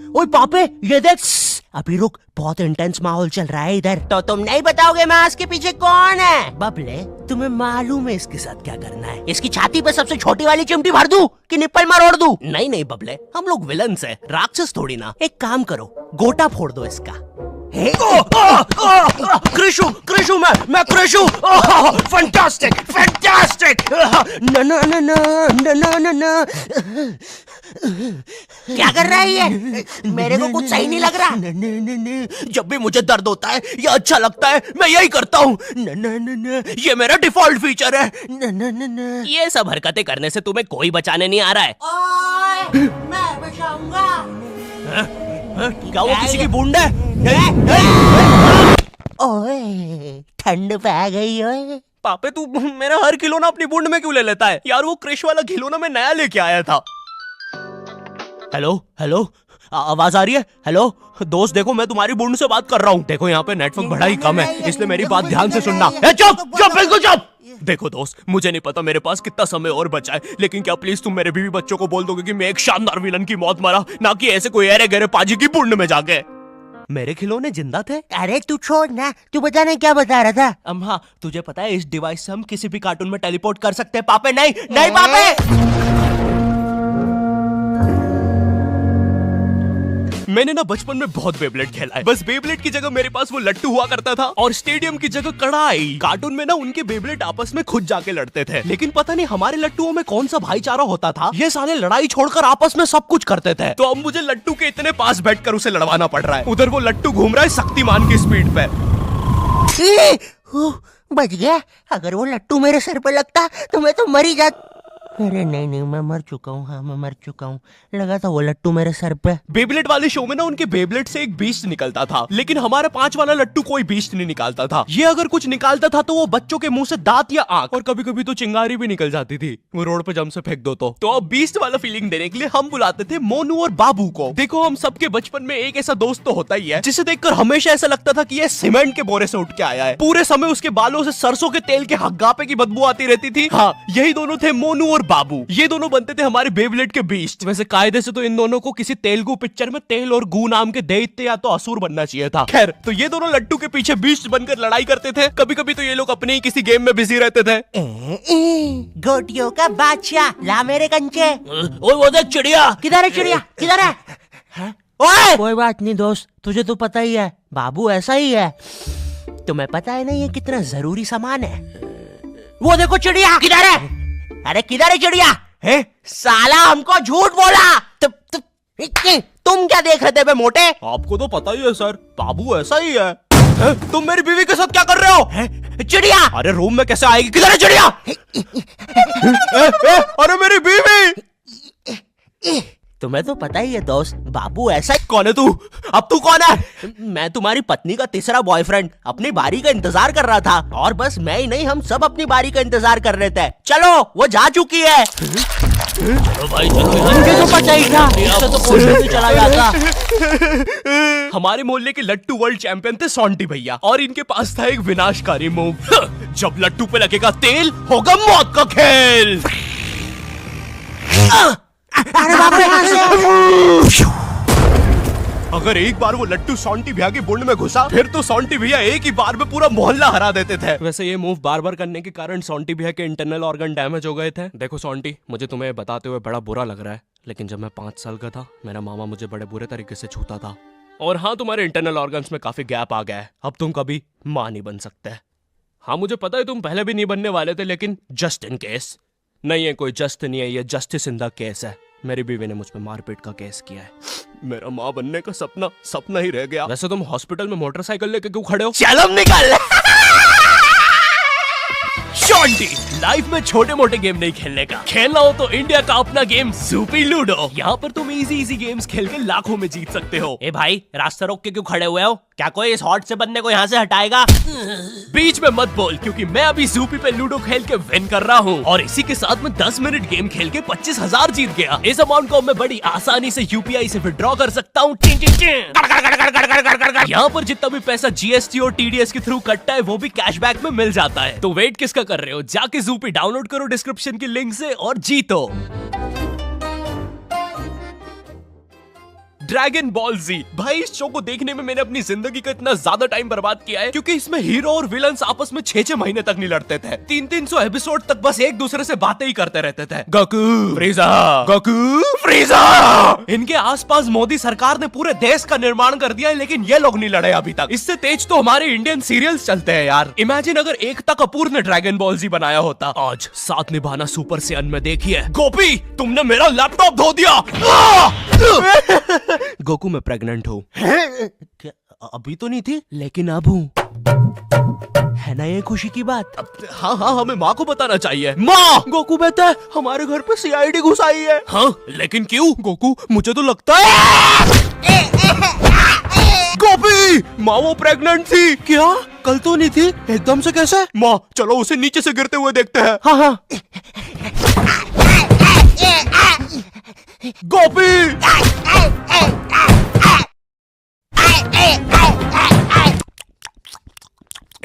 ओए पापे ये देख। अभी रुक, बहुत इंटेंस माहौल चल रहा है इधर। तो तुम नहीं बताओगे मास्क के पीछे कौन है? बबले तुम्हें मालूम है इसके साथ क्या करना है? इसकी छाती पे सबसे छोटी वाली चिमटी भर दूं कि निप्पल मरोड़ दूं? नहीं नहीं बबले, हम लोग विलन्स हैं, राक्षस थोड़ी ना। एक काम करो, गोटा फोड़ दो इसका। कृषु कृषु मैं कृषु। Fantastic fantastic. ना ना ना ना ना ना ना। क्या कर रहा है ये? मेरे को कुछ सही नहीं लग रहा। जब भी मुझे दर्द होता है या अच्छा लगता है मैं यही करता हूँ। ये मेरा डिफॉल्ट फीचर है। ये सब हरकतें करने से तुम्हें कोई बचाने नहीं आ रहा है। ओए, मैं बचाऊंगा। क्या वो किसी की बूंद है? ओए ठंड पै गई ओए। पापे तू मेरा हर खिलौना अपनी बूंद में क्यों ले लेता है? यार वो क्रिश वाला खिलौना मैं नया लेके आया था। हेलो हेलो, आवाज आ रही है? हेलो दोस्त, देखो मैं तुम्हारी बूंद से बात कर रहा हूँ। देखो यहाँ पे नेटवर्क बड़ा ही कम है, इसलिए मेरी बात ध्यान से सुनना। चुप चुप बिल्कुल चुप। देखो दोस्त, मुझे नहीं पता मेरे पास कितना समय और बचा है, लेकिन क्या प्लीज तुम मेरे बीवी बच्चों को बोल दोगे कि मैं एक शानदार विलन की मौत मरा, ना कि ऐसे कोई अरे गहरे पाजी की बूंद में जाके। मेरे खिलौने जिंदा थे? अरे तू छोड़ ना, तू बता नहीं क्या बता रहा था? हाँ, तुझे पता है इस डिवाइस से हम किसी भी कार्टून में टेलीपोर्ट कर सकते हैं। पापे नहीं नहीं पापे। मैंने ना बचपन में बहुत बेब्लेड खेला है। बस बेब्लेड की जगह मेरे पास वो लट्टू हुआ करता था और स्टेडियम की जगह कढ़ाई। कार्टून में ना उनके बेब्लेड आपस में खुद जाके लड़ते थे, लेकिन पता नहीं हमारे लट्टुओं में कौन सा भाईचारा होता था, ये साले लड़ाई छोड़कर आपस में सब कुछ करते थे। तो अब मुझे लट्टू के इतने पास बैठकर उसे लड़वाना पड़ रहा है। उधर वो लट्टू घूम रहा है शक्तिमान की स्पीड पे। बच गया। अगर वो लट्टू मेरे सर पे लगता तो मैं तो मर ही जाता। अरे नहीं नहीं, मैं मर चुका हूँ। हाँ मैं मर चुका हूँ। लगा था वो लट्टू मेरे सर पे। बेब्लेड वाले शो में ना उनके बेब्लेड से एक बीस्ट निकलता था, लेकिन हमारा 5 वाला लट्टू कोई बीस्ट नहीं निकालता था। ये अगर कुछ निकालता था तो वो बच्चों के मुंह से दांत या आंख, और कभी कभी तो चिंगारी भी निकल जाती थी, वो रोड पे जम से फेंक दो तो अब बीस्ट वाला फीलिंग देने के लिए हम बुलाते थे मोनू और बाबू को। देखो हम सबके बचपन में एक ऐसा दोस्त तो होता ही है जिसे देखकर हमेशा ऐसा लगता था कि ये सीमेंट के बोरे से उठ के आया है। पूरे समय उसके बालों से सरसों के तेल के हग्गापे की बदबू आती रहती थी। हाँ, यही दोनों थे मोनू और बाबू। ये दोनों बनते थे हमारे बेब्लेड के बीस्ट। वैसे कायदे से तो इन दोनों को किसी तेलुगु पिक्चर में तेल और गू नाम के दैत्य या तो असुर बनना चाहिए था। खैर, तो ये दोनों लट्टू के पीछे बीस्ट बनकर लड़ाई करते थे। कभी कभी तो ये लोग अपने ही किसी गेम में बिजी रहते थे। गोटियों का बादशाह ला मेरे कंचे। ओए वो देख चिड़िया। किधर है चिड़िया? किधर है? ओए कोई बात नहीं दोस्त, तुझे तो पता ही है बाबू ऐसा ही है। तुम्हें पता है ना ये कितना जरूरी सामान है। वो देखो चिड़िया। किधर है? अरे किधर है चिड़िया? है साला हमको झूठ बोला। तुम क्या देख रहे थे बे मोटे? आपको तो पता ही है सर, बाबू ऐसा ही है। तुम मेरी बीवी के साथ क्या कर रहे हो? चिड़िया। अरे रूम में कैसे आएगी? किधर है चिड़िया? अरे मेरी बीवी। तुम्हें तो पता ही है दोस्त, बाबू ऐसा ही। कौन है तू? अब तू कौन है? मैं तुम्हारी पत्नी का तीसरा बॉयफ्रेंड, अपनी बारी का इंतजार कर रहा था। और बस मैं ही नहीं, हम सब अपनी बारी का इंतजार कर रहे थे। चलो वो जा चुकी है। चलो भाई चलो। मुझे तो पता ही था, इससे तो पोषण भी चला जाता। हमारे मोहल्ले के लट्टू वर्ल्ड चैंपियन थे सोंटी भैया, और इनके पास था एक विनाशकारी मूव। जब लट्टू पे लगेगा तेल, होगा मौत का खेल। अरे बाप रे। अगर एक बार वो लट्टू सोंटी भैया की बुंड में घुसा, फिर तो सोंटी भैया एक ही बार में पूरा मोहल्ला हरा देते थे। वैसे ये मूव बार बार करने के कारण सोंटी भैया के इंटरनल ऑर्गन डैमेज हो गए थे। देखो सोंटी, मुझे तुम्हें बताते हुए बड़ा बुरा लग रहा है, लेकिन जब मैं 5 साल का था, मेरा मामा मुझे बड़े बुरे तरीके से छूता था। और हाँ, तुम्हारे इंटरनल ऑर्गन्स में काफी गैप आ गया है, अब तुम कभी मां नहीं बन सकते। हाँ मुझे पता है तुम पहले भी नहीं बनने वाले थे, लेकिन जस्ट इन केस। नहीं है कोई जस्ट नहीं है, ये जस्टिस इन द केस है। मेरी बीवी ने मुझ पे मारपीट का केस किया है। मेरा माँ बनने का सपना ही रह गया। वैसे तुम हॉस्पिटल में मोटरसाइकिल लेके क्यों खड़े हो? चलम निकाल। शॉन्टी, लाइफ में छोटे मोटे गेम नहीं खेलने का, खेलना हो तो इंडिया का अपना गेम सूपी लूडो। यहाँ पर तुम इजी गेम्स खेल के लाखों में जीत सकते हो। ए भाई, रास्ता रोक के क्यों खड़े हुए हो? क्या कोई इस हॉट से बंदे को यहाँ से हटाएगा? बीच में मत बोल, क्योंकि मैं अभी सूपी पे लूडो खेल के विन कर रहा हूँ, और इसी के साथ में 10 मिनट गेम खेल के 25,000 जीत गया। इस अमाउंट को मैं बड़ी आसानी से यूपीआई से विड्रॉ कर सकता हूँ। यहाँ पर जितना भी पैसा जीएसटी और टीडीएस के थ्रू कटता है, वो भी कैशबैक में मिल जाता है। तो वेट किसका कर रहे हो? जाके ज़ूपी डाउनलोड करो डिस्क्रिप्शन की लिंक से और जीतो। ड्रैगन बॉल जी। भाई इस शो को देखने में मैंने अपनी जिंदगी का इतना ज्यादा टाइम बर्बाद किया है, क्योंकि इसमें हीरो और विलन्स आपस में 6-6 महीने तक नहीं लड़ते थे। 300 एपिसोड तक बस एक दूसरे से बातें ही करते रहते थे। Goku फ्रीजा, Goku फ्रीजा। इनके आसपास मोदी सरकार ने पूरे देश का निर्माण कर दिया है, लेकिन ये लोग नहीं लड़े अभी तक। इससे तेज तो हमारे इंडियन सीरियल्स चलते हैं यार। इमेजिन अगर एकता कपूर ने ड्रैगन बॉल जी बनाया होता। आज साथ निभाना सुपर सेयन में देखिए। गोपी तुमने मेरा लैपटॉप धो दिया। गोकू मैं प्रेग्नेंट हूँ। अभी तो नहीं थी, लेकिन अब हूँ। है ना ये खुशी की बात? हाँ हाँ, हमें माँ को बताना चाहिए। माँ, गोकू बेटा हमारे घर पे सीआईडी घुस आई है। हाँ, लेकिन क्यों? गोकू मुझे तो लगता है गोपी माँ वो प्रेग्नेंट थी। क्या? कल तो नहीं थी, एकदम से कैसे? माँ चलो उसे नीचे से गिरते हुए देखते हैं। हाँ हाँ। गोपी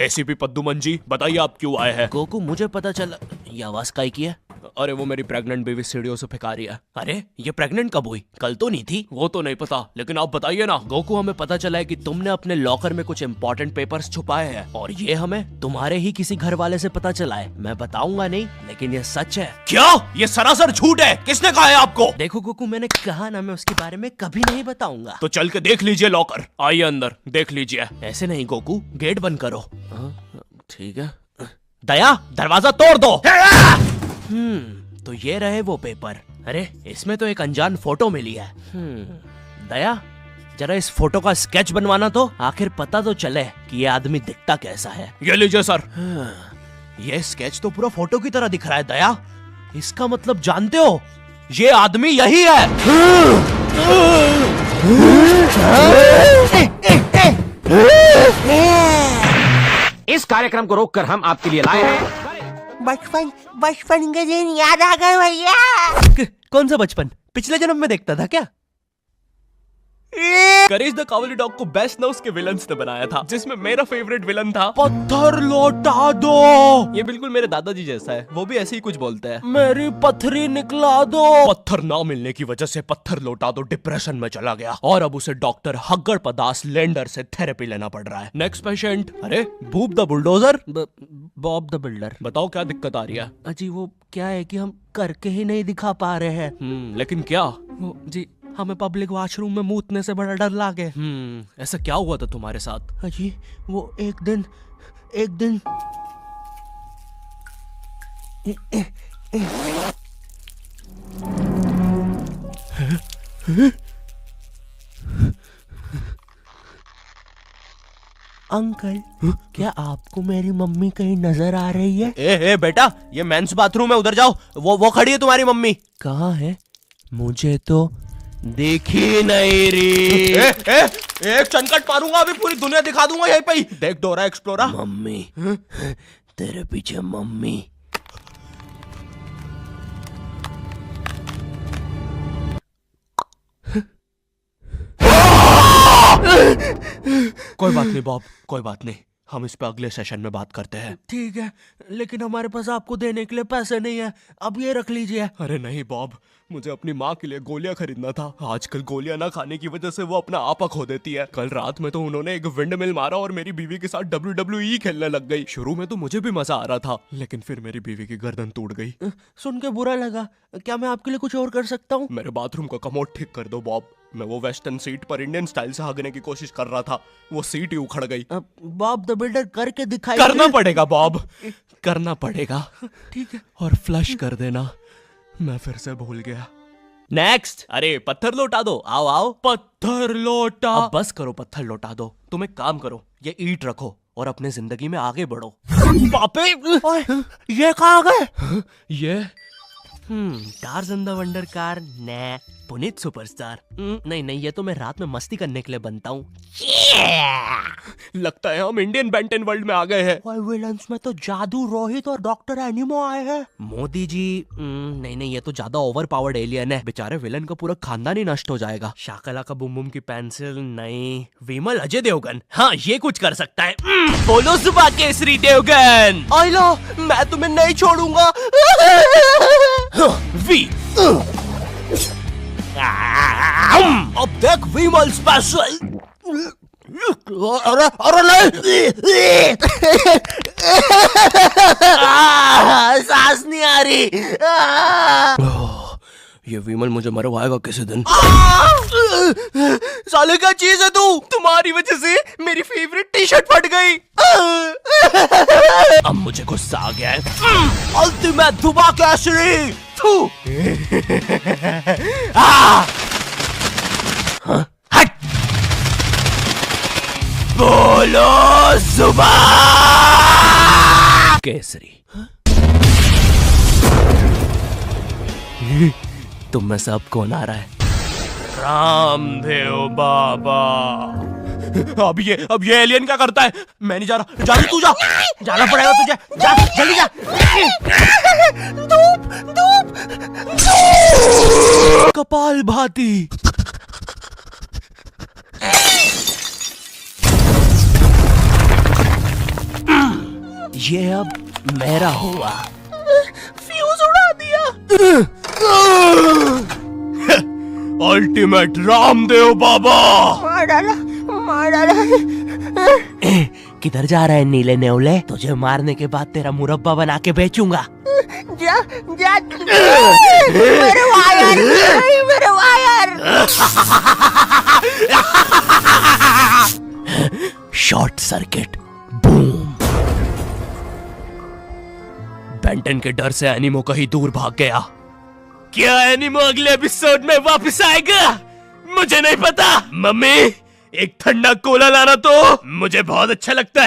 एसीपी पद्दुमन जी बताइए आप क्यों आए हैं? गोकू मुझे पता चला। ये आवाज काहे की है? अरे वो मेरी प्रेग्नेंट बेबी सीढ़ियों से फेंका रही है। अरे ये प्रेग्नेंट कब हुई? कल तो नहीं थी। वो तो नहीं पता, लेकिन आप बताइए ना। गोकू हमें पता चला है कि तुमने अपने लॉकर में कुछ इम्पोर्टेंट पेपर्स छुपाए हैं, और ये हमें तुम्हारे ही किसी घर वाले से पता चला है। मैं बताऊंगा नहीं, लेकिन ये सच है। क्या? ये सरासर झूठ है। किसने कहा है आपको? देखो गोकू मैंने कहा ना, मैं उसके बारे में कभी नहीं बताऊंगा। तो चल के देख लीजिए लॉकर। आइए अंदर देख लीजिए। ऐसे नहीं गोकू, गेट बंद करो। ठीक है। दया दरवाजा तोड़ दो। तो ये रहे वो पेपर। अरे इसमें तो एक अनजान फोटो मिली है। दया जरा इस फोटो का स्केच बनवाना तो, आखिर पता तो चले कि ये आदमी दिखता कैसा है। ये लीजिए सर। ये स्केच तो पूरा फोटो की तरह दिख रहा है दया। इसका मतलब जानते हो, ये आदमी यही है। इस कार्यक्रम को रोककर हम आपके लिए लाए हैं बचपन के दिन याद आ गए भैया। कौन सा बचपन? पिछले जन्म में देखता था क्या? करेज द कावली डॉग को बेस्ट ना उसके विलन्स ने बनाया था, जिसमें मेरा फेवरेट विलन था पत्थर लौटा दो। ये बिल्कुल मेरे दादाजी जैसा है, वो भी ऐसे ही कुछ बोलते हैं। मेरी पथरी निकला दो। पत्थर ना मिलने की वजह से पत्थर लौटा दो डिप्रेशन में चला गया, और अब उसे डॉक्टर हग्गड़ पदास लेंडर से थेरेपी लेना पड़ रहा है। Next patient. अरे boob the bulldozer. Bob the builder. बताओ क्या दिक्कत आ रही है? अजी वो क्या है कि हम करके ही नहीं दिखा पा रहे हैं। लेकिन क्या? जी हमें पब्लिक वॉशरूम में मूतने से बड़ा डर लागे। ऐसा क्या हुआ था तुम्हारे साथ? अजी वो एक दिन अंकल क्या आपको मेरी मम्मी कहीं नजर आ रही है? ए बेटा, ये मेंस बाथरूम है, उधर जाओ। वो खड़ी है तुम्हारी मम्मी। कहाँ है? मुझे तो देखी नहीं रही। एक चनकट मारूंगा, अभी पूरी दुनिया दिखा दूंगा यहीं पे ही। देख डोरा एक्सप्लोरा। मम्मी तेरे पीछे मम्मी। कोई बात नहीं बॉब, कोई बात नहीं, हम इस पे अगले सेशन में बात करते हैं। ठीक है, लेकिन हमारे पास आपको देने के लिए पैसे नहीं है, अब ये रख लीजिए। अरे नहीं बॉब, मुझे अपनी माँ के लिए गोलियां खरीदना था। आजकल गोलियां ना खाने की वजह से वो अपना आपा खो देती है। कल रात में तो उन्होंने एक विंड मिल मारा और मेरी बीवी के साथ WWE खेलने लग गई। शुरू में तो मुझे भी मजा आ रहा था, लेकिन फिर मेरी बीवी की गर्दन टूट गई। सुन के बुरा लगा। क्या मैं आपके लिए कुछ और कर सकता हूँ? मेरे बाथरूम का कमोड ठीक कर दो बॉब। मैं वो वेस्टर्न सीट पर इंडियन स्टाइल से हगने की कोशिश कर रहा था, वो सीट ही उखड़ गई। बॉब द बिल्डर करके दिखाई। करना पड़ेगा बॉब, करना पड़ेगा। ठीक है। और फ्लश कर देना। मैं फिर से भूल गया। नेक्स्ट। अरे पत्थर लौटा दो। आओ आओ। पत्थर लौटा। अब बस करो, पत्थर लौटा दो। तुम एक काम करो, ये ईंट रखो और अपने जिंदगी में आगे बढ़ो। पापे ये कहाँ गए? ये टार्ज़न द वंडर कार ने पुनीत सुपरस्टार। नहीं ये तो मैं रात में मस्ती करने के लिए बनता हूँ। लगता है हम इंडियन बेंटन वर्ल्ड में आ गए हैं। और विलन्स में तो जादू रोहित और डॉक्टर एनिमो आए हैं। मोदी जी नहीं ये तो ज्यादा ओवर पावर्ड एलियन है। बेचारे विलन का पूरा खानदान ही नष्ट हो जाएगा। शाकला का बुम बुम की पेंसिल नहीं। विमल अजय देवगन, हाँ ये कुछ कर सकता है। बोलो सुबह केसरी देवगन। आई लो, मैं तुम्हें नहीं छोड़ूंगा। वी अब देख विमल स्पेशल। अरे अरे नहीं, सांस नहीं आ रही। ये विमल मुझे मरवाएगा किसी दिन। साले क्या चीज है तू? तुम्हारी वजह से मेरी फेवरेट टी शर्ट फट गई। अब मुझे गुस्सा आ गया है। अल्टीमेट दुबा केसरी। थू। हट। बोलो जुबा केसरी। तुम में से अब कौन आ रहा है? रामदेव बाबा। अब ये एलियन क्या करता है? मैं नहीं जा रहा। जा तू, जा। जाना पड़ेगा तुझे। जा जल्दी जा। धूप कपाल भाती। ये अब मेरा हुआ। फ्यूज उड़ा दिया। अल्टीमेट रामदेव बाबा। मार डाला, मार डाला। किधर जा रहा है नीले नेवले? तुझे मारने के बाद तेरा मुरब्बा बना के बेचूंगा। जा जा। मेरे वायर, मेरे वायर। Short circuit. बूम। बेंटन के डर से एनिमो कहीं दूर भाग गया। क्या एनिमो अगले एपिसोड में वापस आएगा? मुझे नहीं पता। मम्मी, एक ठंडा कोला लाना तो। मुझे बहुत अच्छा लगता है।